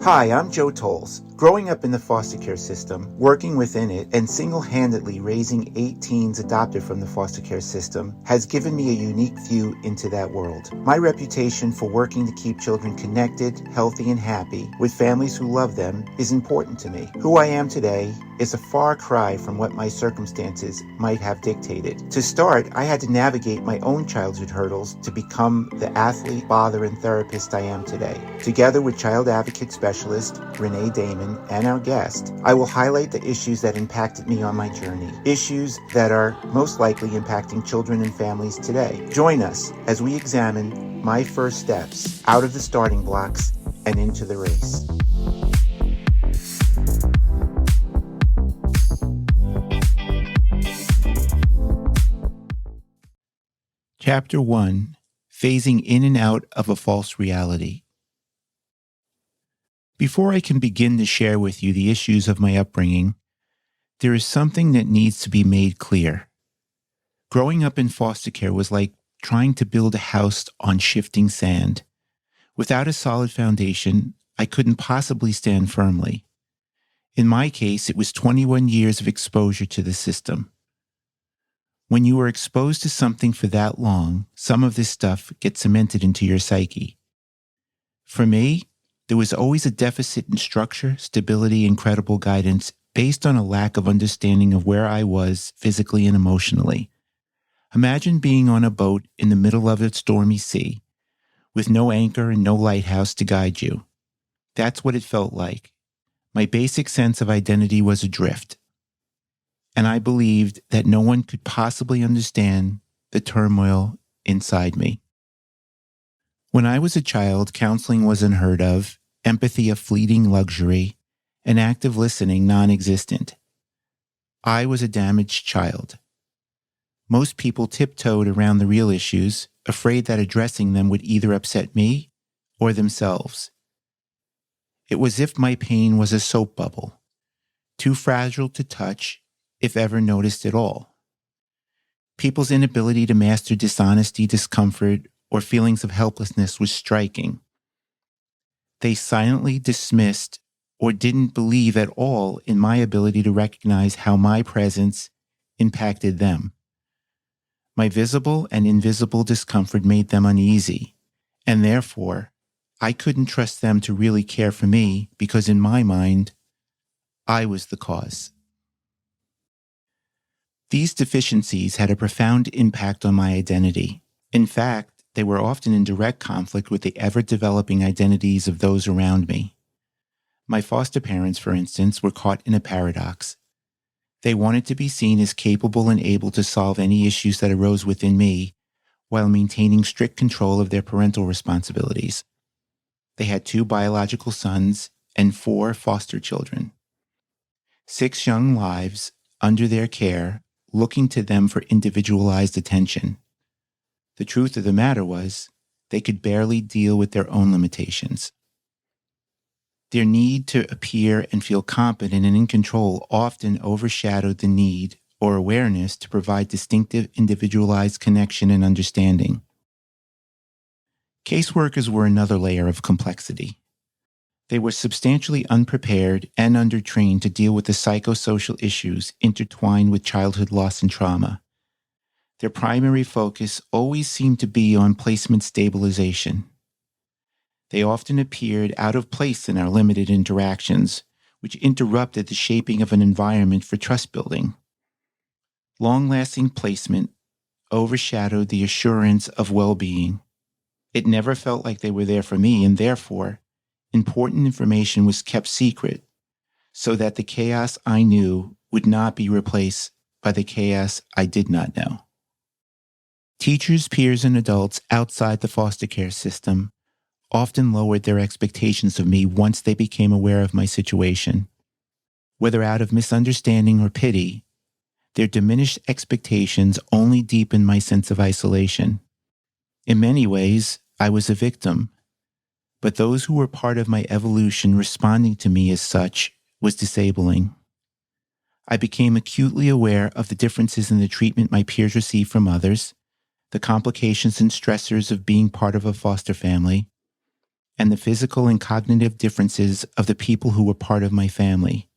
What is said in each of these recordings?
Hi, I'm Joe Tolles. Growing up in the foster care system, working within it, and single-handedly raising 8 teens adopted from the foster care system has given me a unique view into that world. My reputation for working to keep children connected, healthy, and happy with families who love them is important to me. Who I am today is a far cry from what my circumstances might have dictated. To start, I had to navigate my own childhood hurdles to become the athlete, father, and therapist I am today. Together with child advocate specialist Renee and our guest, I will highlight the issues that impacted me on my journey, issues that are most likely impacting children and families today. Join us as we examine my first steps out of the starting blocks and into the race. Chapter 1: Phasing in and out of a false reality. Before I can begin to share with you the issues of my upbringing, there is something that needs to be made clear. Growing up in foster care was like trying to build a house on shifting sand. Without a solid foundation, I couldn't possibly stand firmly. In my case, it was 21 years of exposure to the system. When you are exposed to something for that long, some of this stuff gets cemented into your psyche. For me, there was always a deficit in structure, stability, and credible guidance based on a lack of understanding of where I was physically and emotionally. Imagine being on a boat in the middle of a stormy sea, with no anchor and no lighthouse to guide you. That's what it felt like. My basic sense of identity was adrift, and I believed that no one could possibly understand the turmoil inside me. When I was a child, counseling was unheard of, empathy a fleeting luxury, and active listening non-existent. I was a damaged child. Most people tiptoed around the real issues, afraid that addressing them would either upset me or themselves. It was as if my pain was a soap bubble, too fragile to touch, if ever noticed at all. People's inability to master dishonesty, discomfort, or feelings of helplessness was striking. They silently dismissed or didn't believe at all in my ability to recognize how my presence impacted them. My visible and invisible discomfort made them uneasy, and therefore, I couldn't trust them to really care for me because in my mind, I was the cause. These deficiencies had a profound impact on my identity. In fact, they were often in direct conflict with the ever-developing identities of those around me. My foster parents, for instance, were caught in a paradox. They wanted to be seen as capable and able to solve any issues that arose within me, while maintaining strict control of their parental responsibilities. They had 2 biological sons and 4 foster children. 6 young lives under their care, looking to them for individualized attention. The truth of the matter was, they could barely deal with their own limitations. Their need to appear and feel competent and in control often overshadowed the need or awareness to provide distinctive, individualized connection and understanding. Caseworkers were another layer of complexity. They were substantially unprepared and undertrained to deal with the psychosocial issues intertwined with childhood loss and trauma. Their primary focus always seemed to be on placement stabilization. They often appeared out of place in our limited interactions, which interrupted the shaping of an environment for trust building. Long-lasting placement overshadowed the assurance of well-being. It never felt like they were there for me, and therefore, important information was kept secret so that the chaos I knew would not be replaced by the chaos I did not know. Teachers, peers, and adults outside the foster care system often lowered their expectations of me once they became aware of my situation. Whether out of misunderstanding or pity, their diminished expectations only deepened my sense of isolation. In many ways, I was a victim, but those who were part of my evolution responding to me as such was disabling. I became acutely aware of the differences in the treatment my peers received from others, the complications and stressors of being part of a foster family, and the physical and cognitive differences of the people who were part of my family.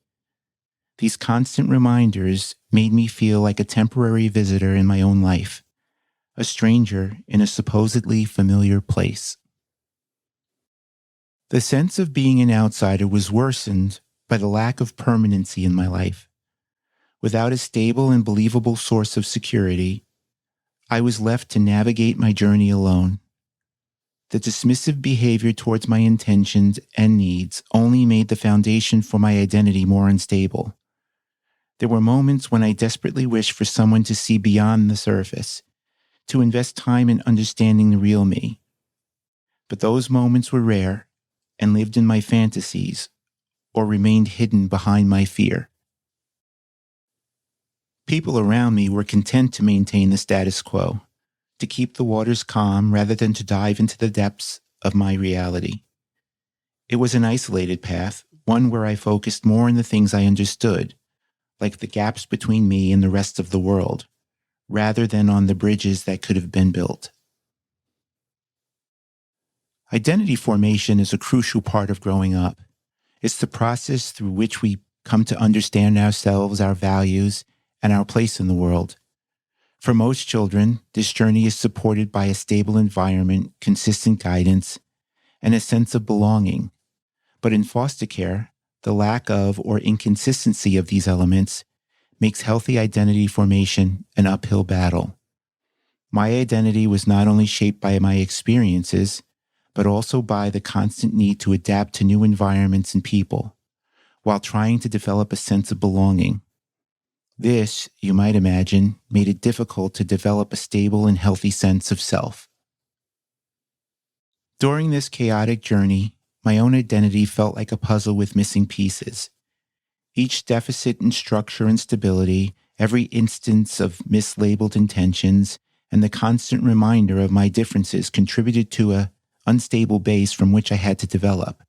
These constant reminders made me feel like a temporary visitor in my own life, a stranger in a supposedly familiar place. The sense of being an outsider was worsened by the lack of permanency in my life. Without a stable and believable source of security, I was left to navigate my journey alone. The dismissive behavior towards my intentions and needs only made the foundation for my identity more unstable. There were moments when I desperately wished for someone to see beyond the surface, to invest time in understanding the real me. But those moments were rare and lived in my fantasies or remained hidden behind my fear. People around me were content to maintain the status quo, to keep the waters calm rather than to dive into the depths of my reality. It was an isolated path, one where I focused more on the things I understood, like the gaps between me and the rest of the world, rather than on the bridges that could have been built. Identity formation is a crucial part of growing up. It's the process through which we come to understand ourselves, our values, and our place in the world. For most children, this journey is supported by a stable environment, consistent guidance, and a sense of belonging. But in foster care, the lack of or inconsistency of these elements makes healthy identity formation an uphill battle. My identity was not only shaped by my experiences, but also by the constant need to adapt to new environments and people, while trying to develop a sense of belonging. This, you might imagine, made it difficult to develop a stable and healthy sense of self. During this chaotic journey, my own identity felt like a puzzle with missing pieces. Each deficit in structure and stability, every instance of mislabeled intentions, and the constant reminder of my differences contributed to an unstable base from which I had to develop.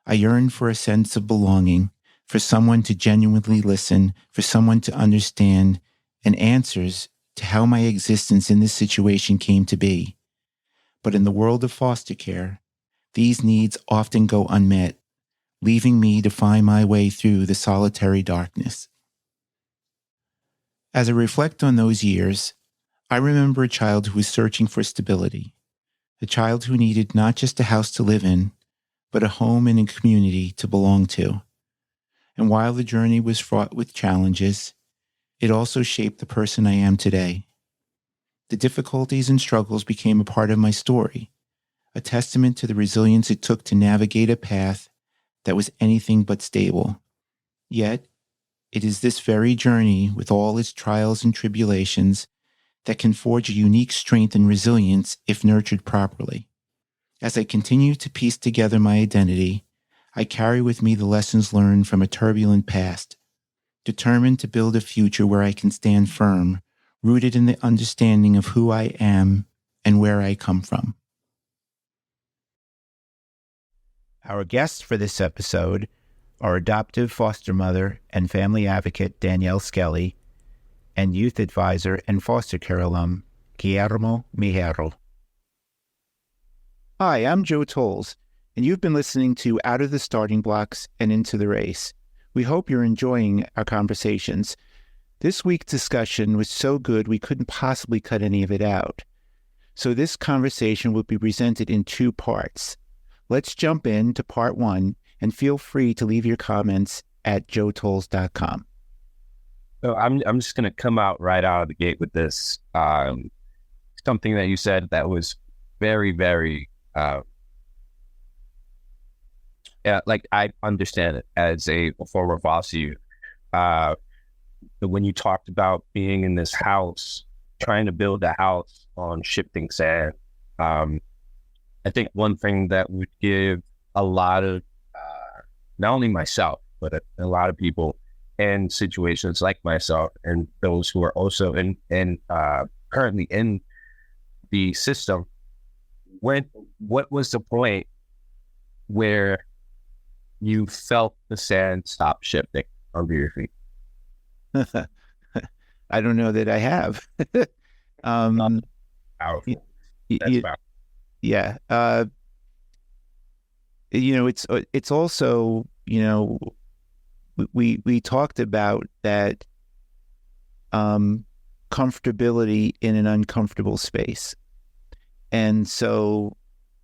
I yearned for a sense of belonging, for someone to genuinely listen, for someone to understand, and answers to how my existence in this situation came to be. But in the world of foster care, these needs often go unmet, leaving me to find my way through the solitary darkness. As I reflect on those years, I remember a child who was searching for stability, a child who needed not just a house to live in, but a home and a community to belong to. And while the journey was fraught with challenges, it also shaped the person I am today. The difficulties and struggles became a part of my story, a testament to the resilience it took to navigate a path that was anything but stable. Yet, it is this very journey, with all its trials and tribulations, that can forge a unique strength and resilience if nurtured properly. As I continue to piece together my identity, I carry with me the lessons learned from a turbulent past, determined to build a future where I can stand firm, rooted in the understanding of who I am and where I come from. Our guests for this episode are adoptive foster mother and family advocate Danielle Skelly and youth advisor and foster care alum Guillermo Mijero. Hi, I'm Joe Tolles, and you've been listening to Out of the Starting Blocks and Into the Race. We hope you're enjoying our conversations. This week's discussion was so good we couldn't possibly cut any of it out. So this conversation will be presented in two parts. Let's jump into part one, and feel free to leave your comments at joetolles.com. So I'm just going to come out right out of the gate with this. Something that you said that was very, very, like I understand it as a former foster youth. When you talked about being in this house, trying to build a house on shifting sand, I think one thing that would give a lot of, not only myself, but a lot of people in situations like myself and those who are also currently in the system, what was the point where you felt the sand stop shifting under your feet? I don't know that I have. Powerful. That's powerful. Yeah. it's also, we talked about that comfortability in an uncomfortable space. And so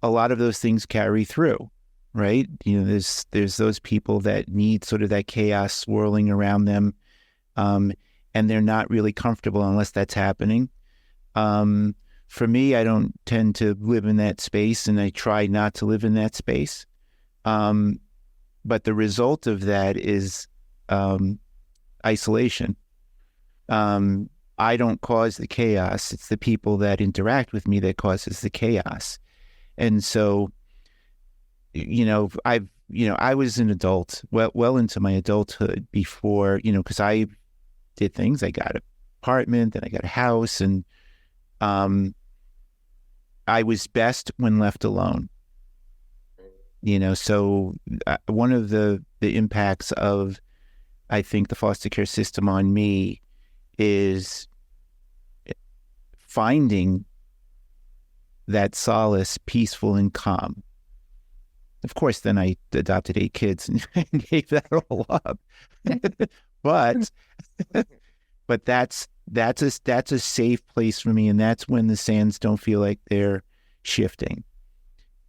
a lot of those things carry through, right? There's those people that need sort of that chaos swirling around them, and they're not really comfortable unless that's happening. For me, I don't tend to live in that space, and I try not to live in that space. But the result of that is isolation. I don't cause the chaos. It's the people that interact with me that causes the chaos. And so, I was an adult, well into my adulthood before, because I did things. I got an apartment, then I got a house, and I was best when left alone. So one of the impacts of, I think, the foster care system on me is finding that solace, peaceful and calm. Of course, then I adopted 8 kids and gave that all up. but that's a safe place for me, and that's when the sands don't feel like they're shifting.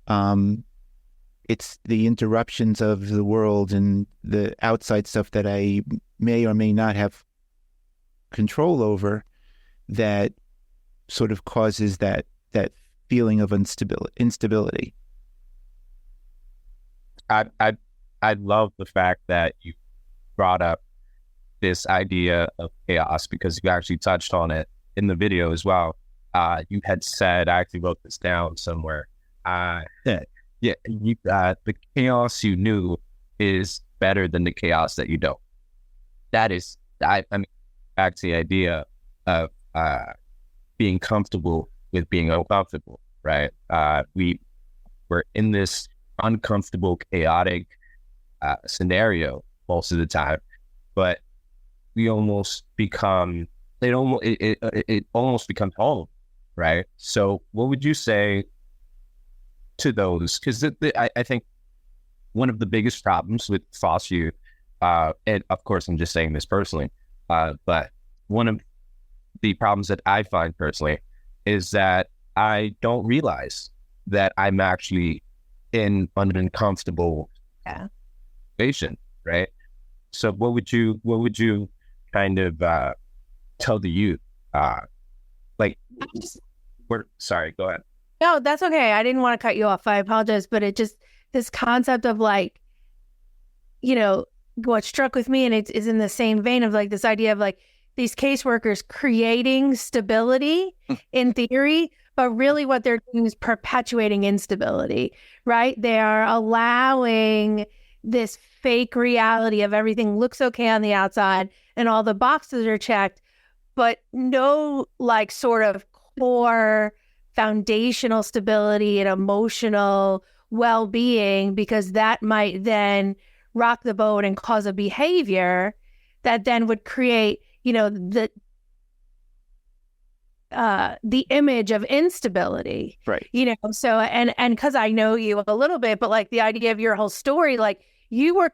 It's the interruptions of the world and the outside stuff that I may or may not have control over that sort of causes that feeling of instability. I love the fact that you brought up this idea of chaos, because you actually touched on it in the video as well. You had said, I actually wrote this down somewhere. The chaos you knew is better than the chaos that you don't. That is, I mean, back to the idea of being comfortable with being uncomfortable, right? We're in this uncomfortable, chaotic scenario most of the time, but we almost become, it almost becomes home, right? So what would you say to those? Because I think one of the biggest problems with foster youth, and of course I'm just saying this personally, but one of the problems that I find personally is that I don't realize that I'm actually in an uncomfortable situation, right? So what would you kind of tell the youth? Sorry, go ahead. No, that's okay. I didn't want to cut you off. I apologize, but it just, this concept of like, what struck with me, and it's in the same vein of like this idea of like these caseworkers creating stability in theory, but really what they're doing is perpetuating instability, right? They are allowing this fake reality of everything looks okay on the outside and all the boxes are checked, but no like sort of core foundational stability and emotional well-being, because that might then rock the boat and cause a behavior that then would create, the image of instability, right? So and because I know you a little bit, but like the idea of your whole story, like you were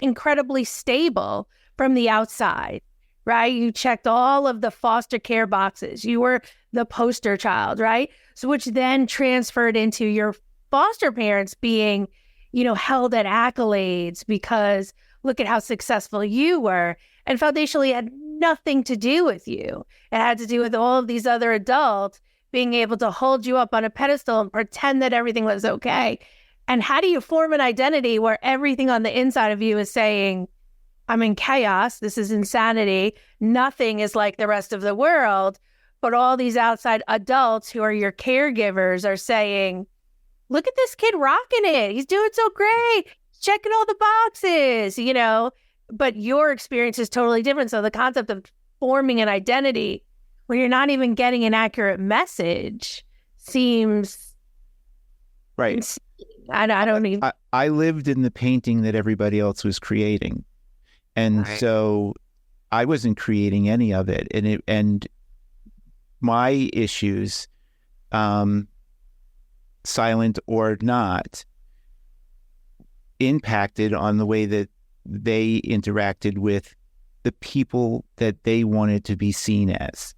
incredibly stable from the outside, right? You checked all of the foster care boxes. You were the poster child, right? So which then transferred into your foster parents being, held at accolades because look at how successful you were. And foundationally had nothing to do with you. It had to do with all of these other adults being able to hold you up on a pedestal and pretend that everything was okay. And how do you form an identity where everything on the inside of you is saying, I'm in chaos, this is insanity, nothing is like the rest of the world, but all these outside adults who are your caregivers are saying, look at this kid rocking it, he's doing so great, he's checking all the boxes, but your experience is totally different. So the concept of forming an identity where you're not even getting an accurate message seems right. Insane. I don't even. I lived in the painting that everybody else was creating, and right. So I wasn't creating any of it. And my issues, silent or not, impacted on the way that they interacted with the people that they wanted to be seen as.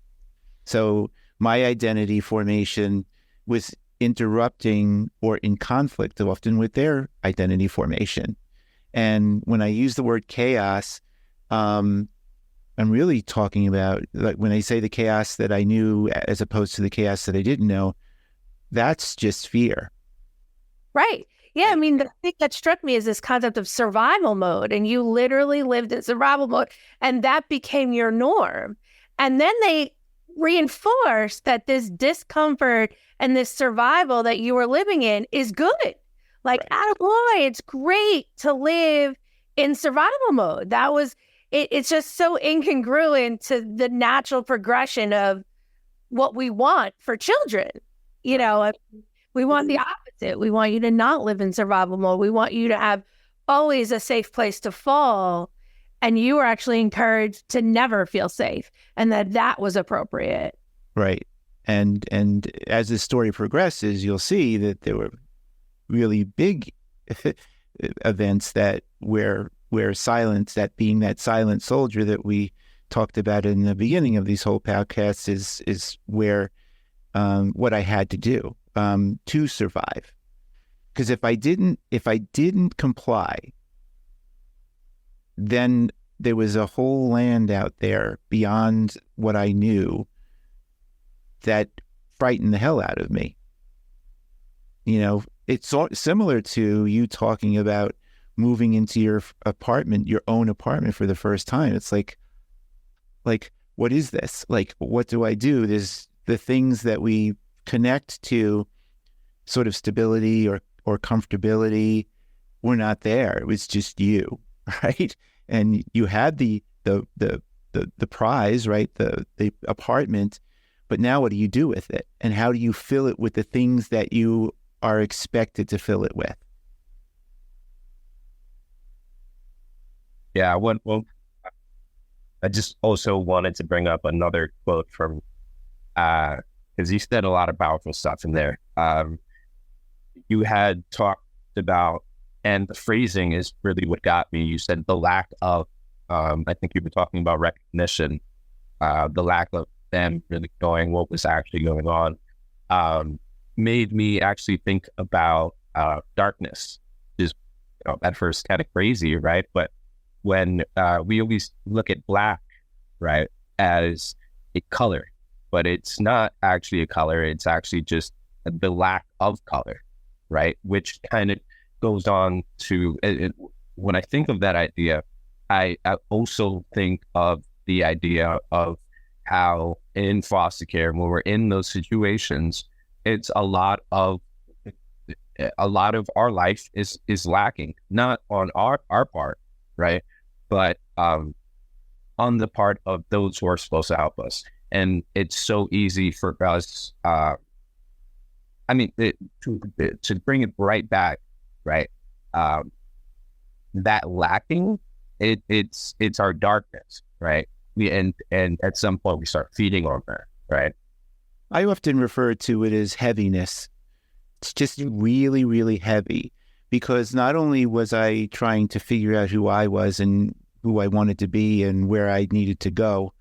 So my identity formation was interrupting or in conflict often with their identity formation. And when I use the word chaos, I'm really talking about, like, when I say the chaos that I knew as opposed to the chaos that I didn't know, that's just fear. Right. Yeah. I mean, the thing that struck me is this concept of survival mode, and you literally lived in survival mode, and that became your norm. And then they reinforced that this discomfort and this survival that you were living in is good. Like, attaboy, it's great to live in survival mode. That was, it's just so incongruent to the natural progression of what we want for children. You know, we want the opposite. We want you to not live in survival mode. We want you to have always a safe place to fall. And you were actually encouraged to never feel safe, and that was appropriate. Right. And as this story progresses, you'll see that there were really big events that where silence, that being that silent soldier that we talked about in the beginning of these whole podcasts, is where what I had to do to survive. Because if I didn't comply, then there was a whole land out there beyond what I knew that frightened the hell out of me. You know, it's similar to you talking about moving into your apartment, your own apartment for the first time. It's like, what is this? Like, what do I do? There's the things that we connect to, sort of stability or comfortability, were not there. It was just you, right? And you had the prize, right? The apartment, but now what do you do with it? And how do you fill it with the things that you are expected to fill it with? Yeah, well, I just also wanted to bring up another quote from, because you said a lot of powerful stuff in there. You had talked about, and the phrasing is really what got me. You said the lack of, I think you were talking about recognition, the lack of them really knowing what was actually going on, made me actually think about darkness. Is, at first kind of crazy, right? But when we always look at black, right, as a color, but it's not actually a color. It's actually just the lack of color, right? Which kind of goes on to, when I think of that idea, I also think of the idea of how in foster care, when we're in those situations, it's a lot of our life is lacking, not on our part, right? But on the part of those who are supposed to help us. And it's so easy for us, to bring it right back, right? That lacking, it's our darkness, right? And at some point we start feeding on that, right? I often refer to it as heaviness. It's just really, really heavy, because not only was I trying to figure out who I was and who I wanted to be and where I needed to go,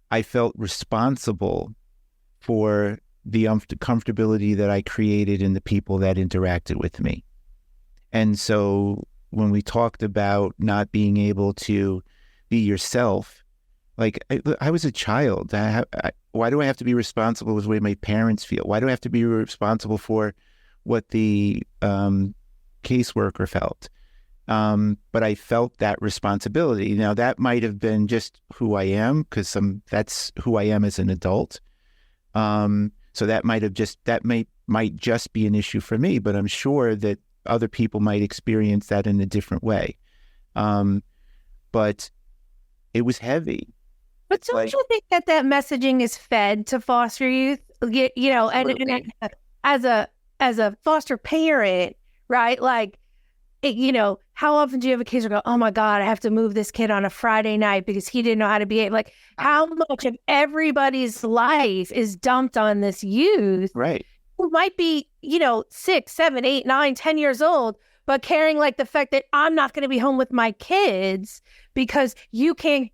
I felt responsible for the comfortability that I created in the people that interacted with me. And so when we talked about not being able to be yourself, like, I was a child. Why do I have to be responsible for the way my parents feel? Why do I have to be responsible for what the caseworker felt? But I felt that responsibility. Now, that might have been just who I am, because that's who I am as an adult. So that might just be an issue for me, but I'm sure that other people might experience that in a different way. But it was heavy. But don't you think that messaging is fed to foster youth? And as a foster parent, right? Like, how often do you have a case where go, oh my God, I have to move this kid on a Friday night because he didn't know how to behave? Like, how much of everybody's life is dumped on this youth? Right. who might be, 6, 7, 8, 9, 10 years old, but carrying like the fact that I'm not going to be home with my kids because you can't,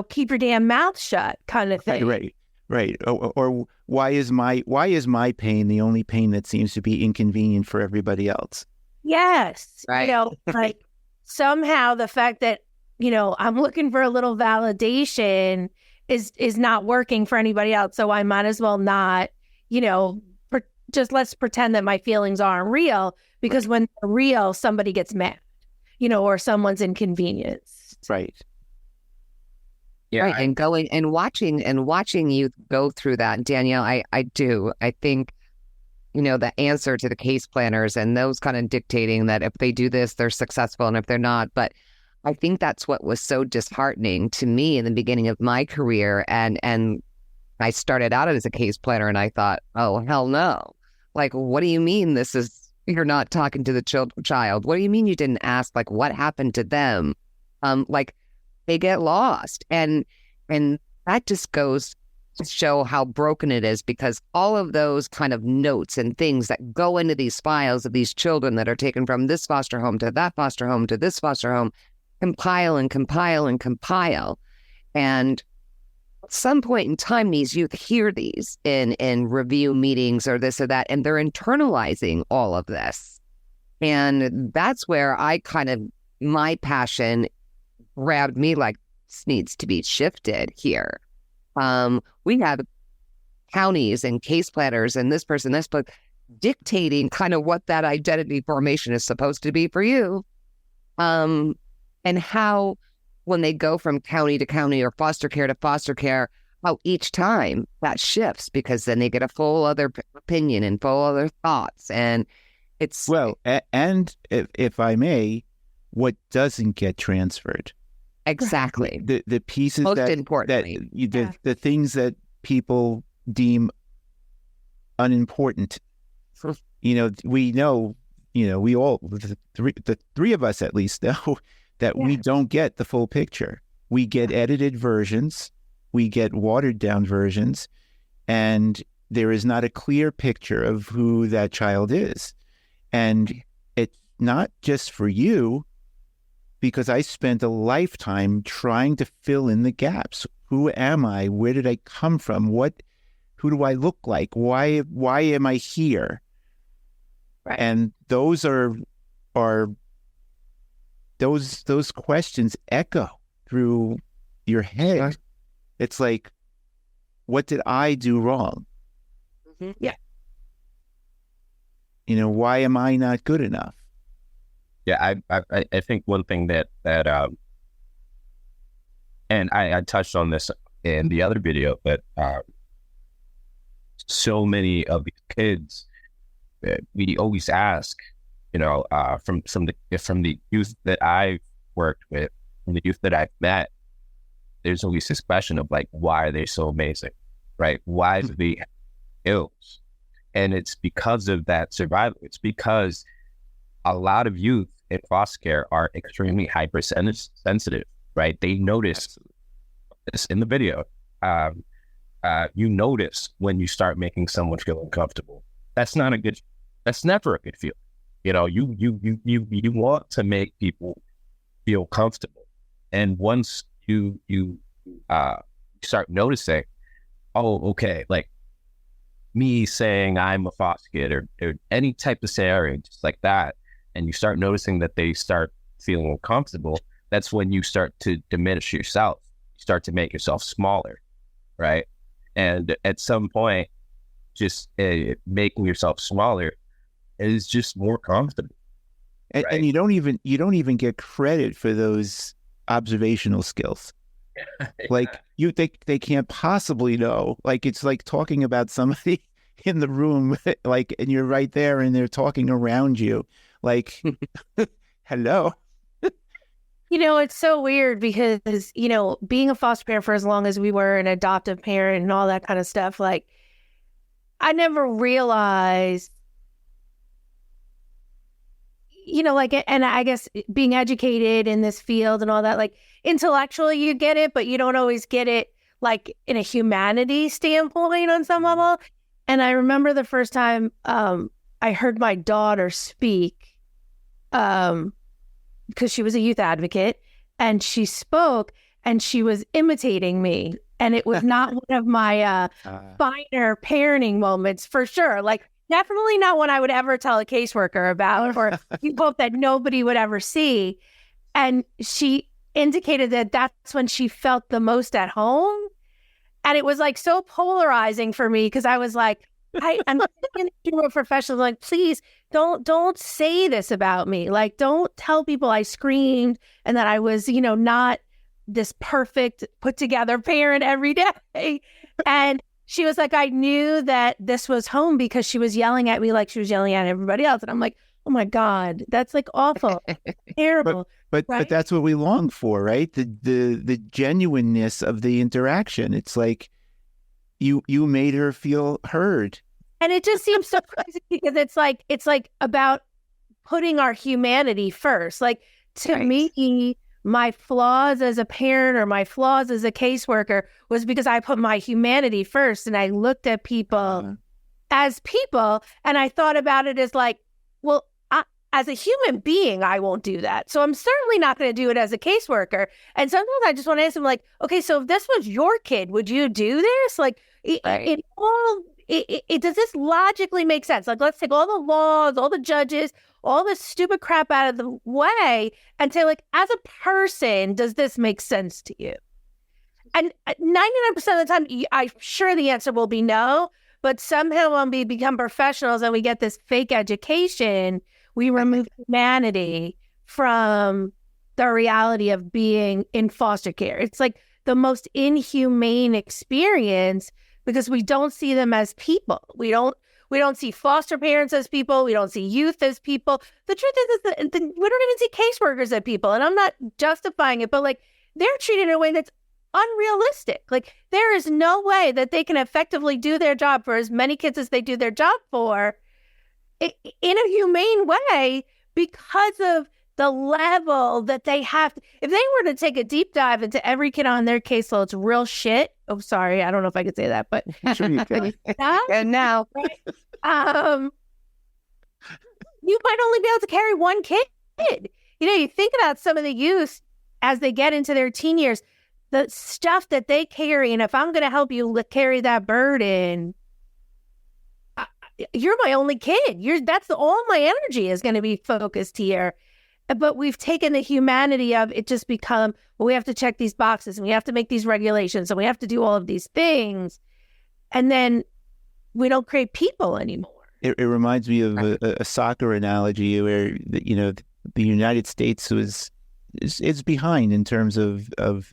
keep your damn mouth shut kind of thing. Right. Or why is my pain the only pain that seems to be inconvenient for everybody else? Yes. Right. Like somehow the fact that, I'm looking for a little validation is not working for anybody else. So I might as well not, just let's pretend that my feelings aren't real, because when they're real, somebody gets mad, or someone's inconvenienced. Right. Yeah. Right. And going and watching you go through that, Danielle, I do. I think, the answer to the case planners and those kind of dictating that if they do this, they're successful, and if they're not. But I think that's what was so disheartening to me in the beginning of my career. And I started out as a case planner and I thought, oh, hell no. Like, what do you mean you're not talking to the child? What do you mean you didn't ask, like, what happened to them? Like, they get lost. And that just goes to show how broken it is, because all of those kind of notes and things that go into these files of these children that are taken from this foster home to that foster home to this foster home compile and compile and compile. And at some point in time, these youth hear these in review meetings or this or that, and they're internalizing all of this. And that's where my passion grabbed me, like, this needs to be shifted here. We have counties and case planners and this person, but dictating kind of what that identity formation is supposed to be for you. And how, when they go from county to county or foster care to foster care, how each time that shifts, because then they get a full other opinion and full other thoughts. And it's... Well, and if I may, what doesn't get transferred? Exactly. The pieces most importantly, the things that people deem unimportant. We know, we all, the three of us at least know that we don't get the full picture. We get edited versions, we get watered down versions, and there is not a clear picture of who that child is. And it's not just for you, because I spent a lifetime trying to fill in the gaps. Who am I? Where did I come from? Who do I look like? Why am I here? Right. And those are those questions echo through your head. It's like, what did I do wrong? Mm-hmm. Yeah. Why am I not good enough? Yeah, I think one thing that and I touched on this in the other video, but so many of these kids, we always ask, from the youth that I've worked with, from the youth that I've met, there's always this question of, like, why are they so amazing, right? Why do they have skills? And it's because of that survival. It's because a lot of youth in foster care are extremely hypersensitive, right? They notice this in the video. You notice when you start making someone feel uncomfortable. That's never a good feeling. You want to make people feel comfortable. And once you start noticing, oh, okay, like me saying I'm a foster kid or any type of scenario just like that, and you start noticing that they start feeling uncomfortable, that's when you start to diminish yourself. You start to make yourself smaller, right? And at some point, just making yourself smaller is just more comfortable. And, right? And you don't even get credit for those observational skills. Like they can't possibly know. Like, it's like talking about somebody in the room, like, and you're right there and they're talking around you. Like, hello. It's so weird because, being a foster parent for as long as we were, an adoptive parent and all that kind of stuff, like, I never realized, and I guess being educated in this field and all that, like, intellectually you get it, but you don't always get it, like, in a humanity standpoint on some level. And I remember the first time I heard my daughter speak, because she was a youth advocate, and she spoke and she was imitating me. And it was not one of my finer parenting moments, for sure. Like, definitely not one I would ever tell a caseworker about, or you hope that nobody would ever see. And she indicated that that's when she felt the most at home. And it was like so polarizing for me, because I was like, I'm a professional, like, please don't say this about me. Like, don't tell people I screamed and that I was, not this perfect put together parent every day. And she was like, I knew that this was home because she was yelling at me like she was yelling at everybody else. And I'm like, oh my God, that's like awful, terrible. But that's what we long for, right? The genuineness of the interaction. It's like you made her feel heard. And it just seems so crazy, because it's like about putting our humanity first. Like, to me, my flaws as a parent or my flaws as a caseworker was because I put my humanity first, and I looked at people as people, and I thought about it as like, well, as a human being, I won't do that. So I'm certainly not going to do it as a caseworker. And sometimes I just want to ask them, like, okay, so if this was your kid, would you do this? Like, does this logically make sense? Like, let's take all the laws, all the judges, all this stupid crap out of the way, and say, like, as a person, does this make sense to you? And 99% of the time, I'm sure the answer will be no. But somehow when we become professionals and we get this fake education, we remove humanity from the reality of being in foster care. It's like the most inhumane experience, because we don't see them as people. We don't see foster parents as people. We don't see youth as people. The truth is that we don't even see caseworkers as people. And I'm not justifying it, but like, they're treated in a way that's unrealistic. Like, there is no way that they can effectively do their job for as many kids as they do their job for in a humane way, because of the level that they have to. If they were to take a deep dive into every kid on their caseload, it's real shit. Oh, sorry, I don't know if I could say that, but Sure you can. And now, you might only be able to carry one kid. You think about some of the youth as they get into their teen years, the stuff that they carry, and if I'm going to help you carry that burden, you're my only kid. That's all my energy is going to be focused here. But we've taken the humanity of it, just become, well, we have to check these boxes, and we have to make these regulations, and we have to do all of these things. And then we don't create people anymore. It reminds me of a soccer analogy where, the United States is behind in terms of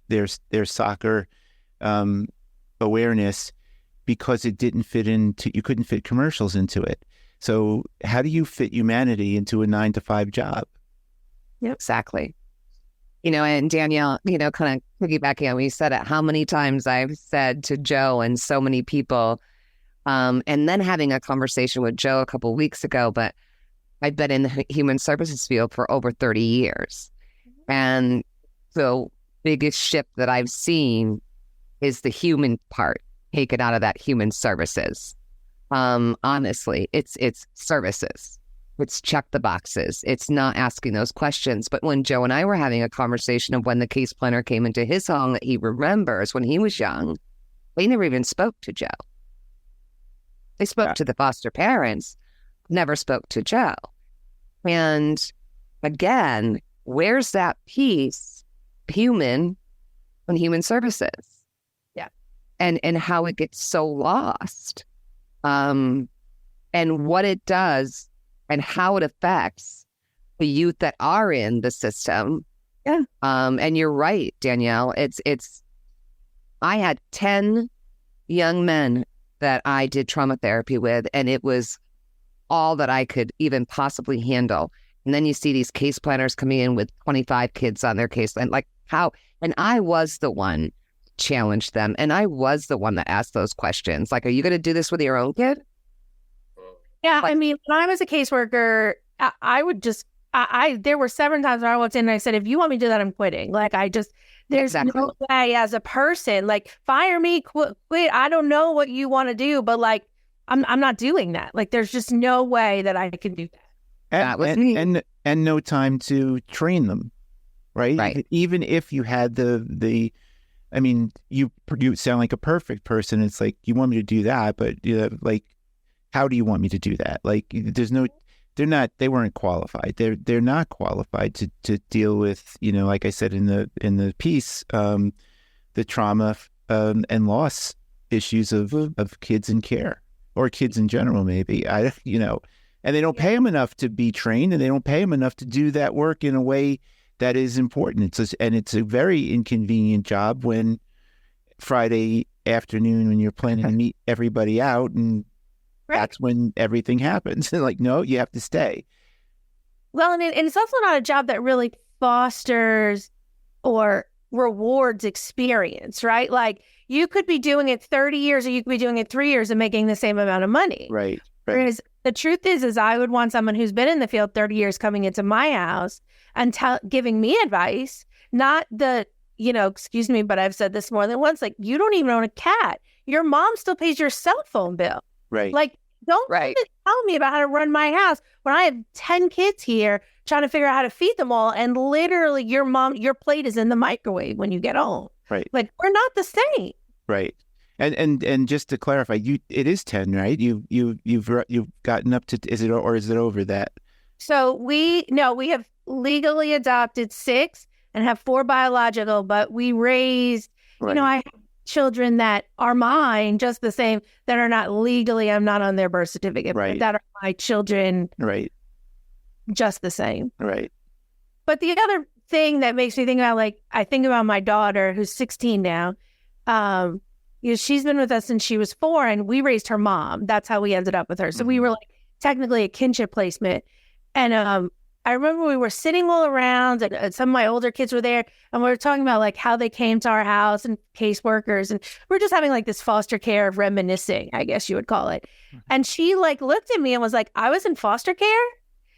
their soccer awareness, because it didn't fit into, you couldn't fit commercials into it. So how do you fit humanity into a 9-to-5 job? Yep. Exactly. And Danielle, kind of piggybacking on what you said, it, how many times I've said to Joe and so many people, and then having a conversation with Joe a couple of weeks ago, but I've been in the human services field for over 30 years. And the biggest shift that I've seen is the human part taken out of that human services. Honestly, it's services. It's check the boxes. It's not asking those questions. But when Joe and I were having a conversation of when the case planner came into his home that he remembers when he was young, they never even spoke to Joe. They spoke to the foster parents, never spoke to Joe. And again, where's that piece, human and human services? Yeah. And how it gets so lost. And what it does and how it affects the youth that are in the system. Yeah. And you're right, Danielle. I had 10 young men that I did trauma therapy with, and it was all that I could even possibly handle. And then you see these case planners coming in with 25 kids on their case, and like how, and I was the one challenged them, and I was the one that asked those questions. Like, are you going to do this with your own kid? Yeah, I mean, when I was a caseworker, I would just, there were several times where I walked in and I said, if you want me to do that, I'm quitting. Like, there's no way as a person, like, fire me, quit. I don't know what you want to do, but like, I'm not doing that. Like, there's just no way that I can do that. That was me. And no time to train them, right? Right. Even if you had the I mean, you sound like a perfect person. It's like, you want me to do that, but like, how do you want me to do that? Like, they weren't qualified. They're not qualified to deal with, like I said in the piece, the trauma and loss issues of kids in care, or kids in general, maybe. And they don't pay them enough to be trained, and they don't pay them enough to do that work in a way that is important. It's a very inconvenient job when Friday afternoon, when you're planning to meet everybody out, and that's when everything happens. Like, no, you have to stay. Well, and it's also not a job that really fosters or rewards experience, right? Like, you could be doing it 30 years, or you could be doing it 3 years and making the same amount of money. Right. Whereas the truth is I would want someone who's been in the field 30 years coming into my house and giving me advice, not excuse me, but I've said this more than once, like, you don't even own a cat. Your mom still pays your cell phone bill. Right. Like, don't tell me about how to run my house when I have 10 kids here trying to figure out how to feed them all. And literally your plate is in the microwave when you get home. Right. Like, we're not the same. Right. And just to clarify, it is 10, right? You've gotten up to, is it over that? So we have legally adopted 6 and have 4 biological, but we raised, I have children that are mine just the same, that are not legally, I'm not on their birth certificate, but that are my children. Right. Just the same. Right. But the other thing that makes me think about, like, I think about my daughter who's 16 now. She's been with us since she was 4, and we raised her mom. That's how we ended up with her. So we were like technically a kinship placement. And I remember we were sitting all around, and some of my older kids were there, and we were talking about like how they came to our house and caseworkers, and we're just having like this foster care of reminiscing, I guess you would call it. And she like looked at me and was like, I was in foster care.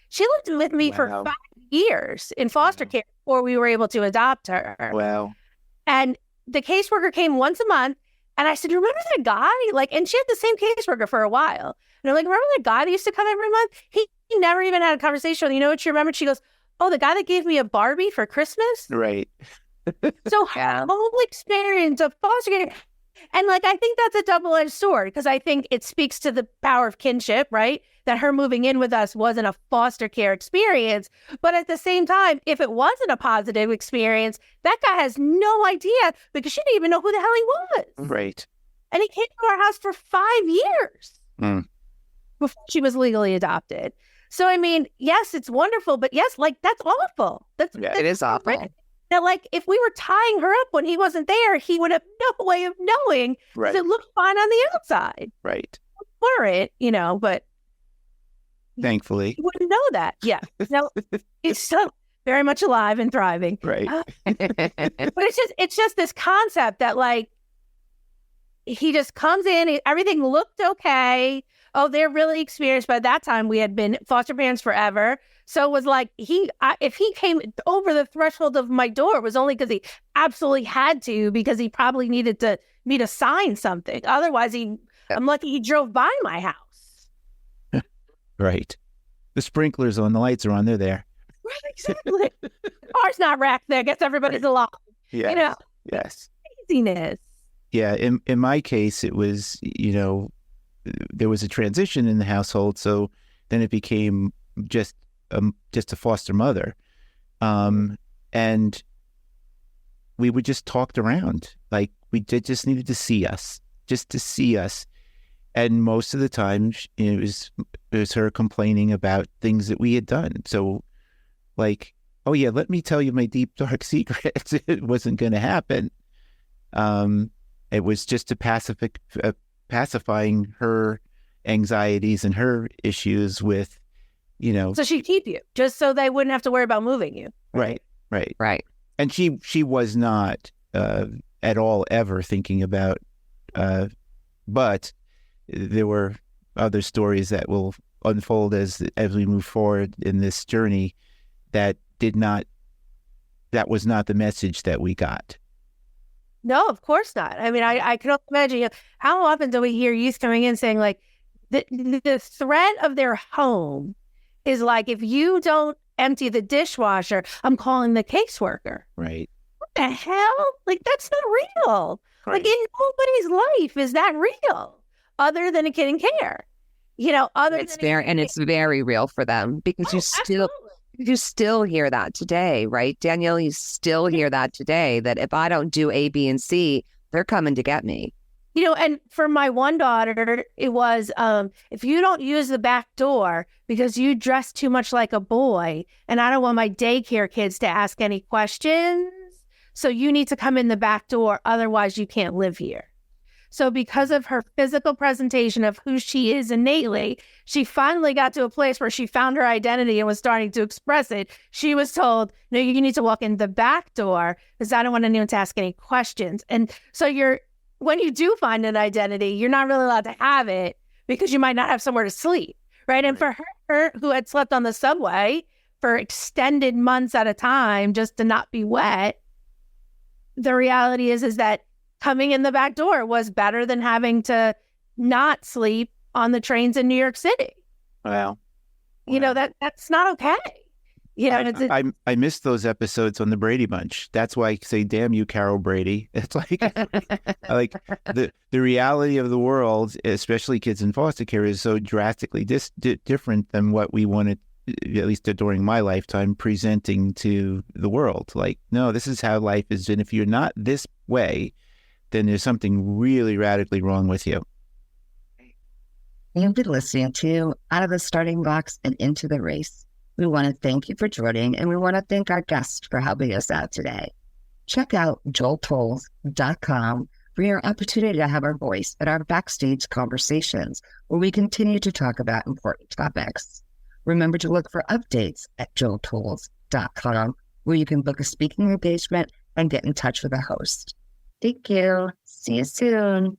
She lived with me for 5 years in foster care before we were able to adopt her. Wow. And the caseworker came once a month. And I said, remember that guy? Like, and she had the same caseworker for a while. And I'm like, remember that guy that used to come every month? He never even had a conversation with, what she remembered? She goes, oh, the guy that gave me a Barbie for Christmas? Right. So her whole experience of foster care. And like, I think that's a double-edged sword, because I think it speaks to the power of kinship, right? That her moving in with us wasn't a foster care experience. But at the same time, if it wasn't a positive experience, that guy has no idea, because she didn't even know who the hell he was. Right. And he came to our house for 5 years before she was legally adopted. So, I mean, yes, it's wonderful, but yes, like, that's awful. It is awful. Right. That, like, if we were tying her up when he wasn't there, he would have no way of knowing, because it looked fine on the outside. Right. Weren't, but thankfully you wouldn't know that. Yeah. No, he's still very much alive and thriving. Right. But it's just this concept that, like, he just comes in, everything looked okay. Oh, they're really experienced. By that time, we had been foster parents forever. So it was like, if he came over the threshold of my door, it was only because he absolutely had to, because he probably needed me to sign something. Otherwise, I'm lucky he drove by my house. Right. The sprinklers on, the lights are on, they're there. Right, exactly. Car's not wrecked there. Guess everybody's alive. Yes. Yes. Craziness. Yeah. In my case, it was, there was a transition in the household. So then it became just a foster mother. And we would just talked around. Like, we just needed to see us, just to see us. And most of the time, it was her complaining about things that we had done. So, like, oh yeah, let me tell you my deep, dark secrets. It wasn't going to happen. It was just pacifying her anxieties and her issues with, So she'd keep you, just so they wouldn't have to worry about moving you. Right. And she was not at all ever thinking about, but there were other stories that will unfold as we move forward in this journey that was not the message that we got. No, of course not. I mean, I can only imagine, how often do we hear youth coming in saying, like, The threat of their home is like, if you don't empty the dishwasher, I'm calling the caseworker. Right. What the hell? Like, that's not real. Right. Like, in nobody's life is that real, other than a kid in care. It's very real for them, because you still hear that today, right, Danielle? You still hear that today, that if I don't do A, B, and C, they're coming to get me. And for my one daughter, it was, if you don't use the back door because you dress too much like a boy, and I don't want my daycare kids to ask any questions, so you need to come in the back door, otherwise you can't live here. So because of her physical presentation of who she is innately, she finally got to a place where she found her identity and was starting to express it. She was told, no, you need to walk in the back door because I don't want anyone to ask any questions. And so when you do find an identity, you're not really allowed to have it because you might not have somewhere to sleep, right? And for her, who had slept on the subway for extended months at a time just to not be wet, the reality is that coming in the back door was better than having to not sleep on the trains in New York City. Wow. That's not okay. I missed those episodes on the Brady Bunch. That's why I say, damn you, Carol Brady. It's like, like the reality of the world, especially kids in foster care, is so drastically different than what we wanted, at least during my lifetime, presenting to the world. Like, no, this is how life is. And if you're not this way, then there's something really radically wrong with you. You've been listening to Out of the Starting Blocks and Into the Race. We want to thank you for joining, and we want to thank our guest for helping us out today. Check out joeltolles.com for your opportunity to have our voice at our backstage conversations, where we continue to talk about important topics. Remember to look for updates at joeltolles.com, where you can book a speaking engagement and get in touch with a host. Thank you. See you soon.